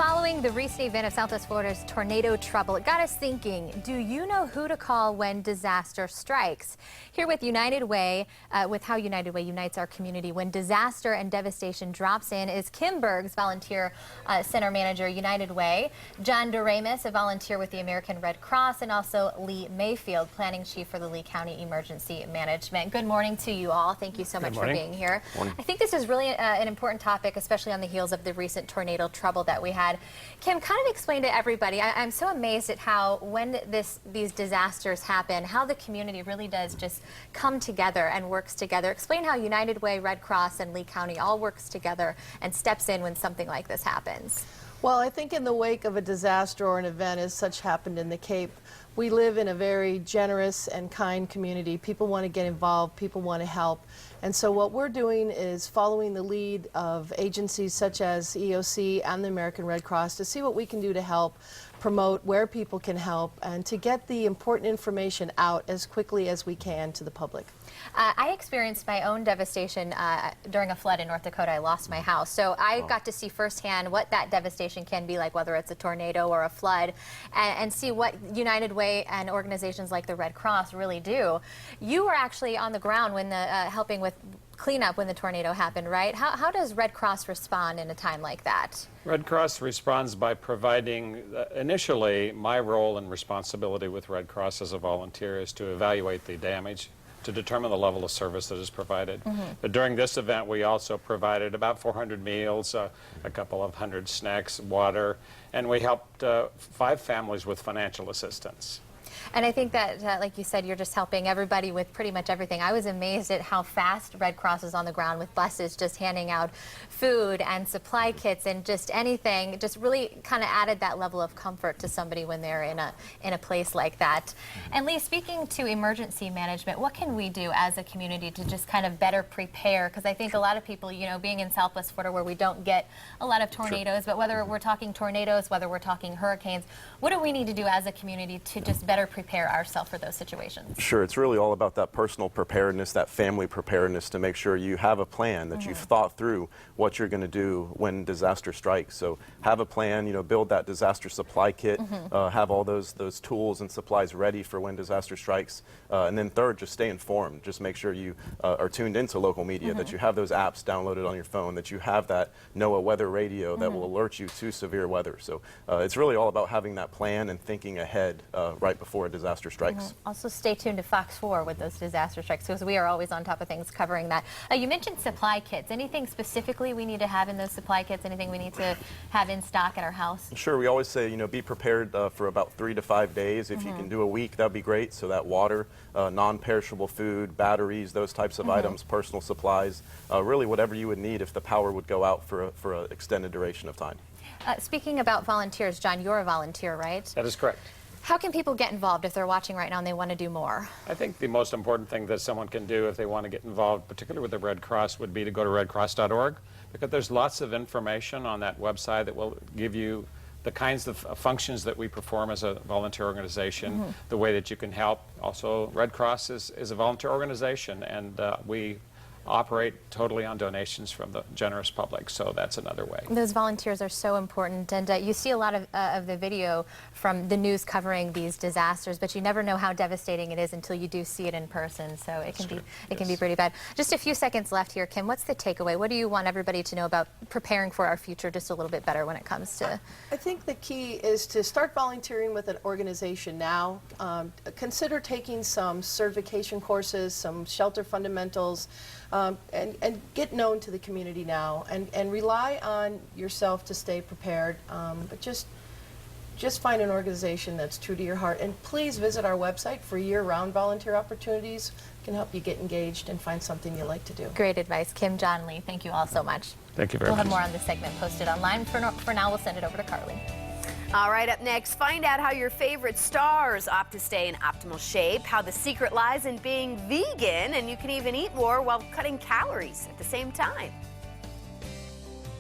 Following the recent event of Southwest Florida's tornado trouble, it got us thinking, do you know who to call when disaster strikes? Here with United Way, with how United Way unites our community when disaster and devastation drops in, is Kim Bergs, Volunteer Center Manager, United Way, John Doremus, a volunteer with the American Red Cross, and also Lee Mayfield, Planning Chief for the Lee County Emergency Management. Good morning to you all. Thank you so much for being here. I think this is really an important topic, especially on the heels of the recent tornado trouble that we had. Kim, kind of explain to everybody, I'm so amazed at how when these disasters happen, how the community really does just come together and works together. Explain how United Way, Red Cross, and Lee County all works together and steps in when something like this happens. Well, I think in the wake of a disaster or an event as such happened in the Cape, we live in a very generous and kind community. People want to get involved, people want to help. And so what we're doing is following the lead of agencies such as EOC and the American Red Cross to see what we can do to help promote where people can help and to get the important information out as quickly as we can to the public. I experienced my own devastation during a flood in North Dakota. I lost my house. So I got to see firsthand what that devastation can be like, whether it's a tornado or a flood, and see what United Way and organizations like the Red Cross really do. You were actually on the ground when helping with cleanup when the tornado happened, right? How does Red Cross respond in a time like that? Red Cross responds by providing, initially, my role and responsibility with Red Cross as a volunteer is to evaluate the damage, to determine the level of service that is provided. But during this event, we also provided about 400 meals, a couple of hundred snacks, water, and we helped 5 families with financial assistance. And I think that, like you said, you're just helping everybody with pretty much everything. I was amazed at how fast Red Cross is on the ground with buses just handing out food and supply kits and just anything. Just really kind of added that level of comfort to somebody when they're in a place like that. And Lee, speaking to emergency management, what can we do as a community to just kind of better prepare? Because I think a lot of people, you know, being in Southwest Florida where we don't get a lot of tornadoes, but whether we're talking tornadoes, whether we're talking hurricanes, what do we need to do as a community to just better prepare ourselves for those situations? Sure, it's really all about that personal preparedness, that family preparedness, to make sure you have a plan, that you've thought through what you're going to do when disaster strikes. So have a plan, you know, build that disaster supply kit, have all those tools and supplies ready for when disaster strikes. And then third, just stay informed. Just make sure you are tuned into local media, that you have those apps downloaded on your phone, that you have that NOAA weather radio that will alert you to severe weather. So it's really all about having that plan and thinking ahead right before a disaster strikes. Also stay tuned to Fox 4 with those disaster strikes, because we are always on top of things covering that. You mentioned supply kits. Anything specifically we need to have in those supply kits? Anything we need to have in stock at our house? Sure, we always say, you know, be prepared for about 3 to 5 days. If you can do a week, that'd be great. So that water, non-perishable food, batteries, those types of items, personal supplies, really whatever you would need if the power would go out for an extended duration of time. Speaking about volunteers, John, you're a volunteer, right? That is correct. How can people get involved if they're watching right now and they want to do more? I think the most important thing that someone can do if they want to get involved, particularly with the Red Cross, would be to go to redcross.org, because there's lots of information on that website that will give you the kinds of functions that we perform as a volunteer organization, the way that you can help. Also, Red Cross is a volunteer organization, and we operate totally on donations from the generous public, so that's another way. Those volunteers are so important, and you see a lot of the video from the news covering these disasters, but you never know how devastating it is until you do see it in person, so it can be pretty bad. Just a few seconds left here, Kim. What's the takeaway? What do you want everybody to know about preparing for our future just a little bit better when it comes to... I think the key is to start volunteering with an organization now. Consider taking some certification courses, some shelter fundamentals, and get known to the community now, and rely on yourself to stay prepared, but just find an organization that's true to your heart, and please visit our website for year-round volunteer opportunities. Can help you get engaged and find something you like to do. Great advice. Kim, John, Lee, thank you all so much. Thank you very much. We'll have more on this segment posted online. For now, we'll send it over to Carly. All right, up next, find out how your favorite stars opt to stay in optimal shape, how the secret lies in being vegan, and you can even eat more while cutting calories at the same time.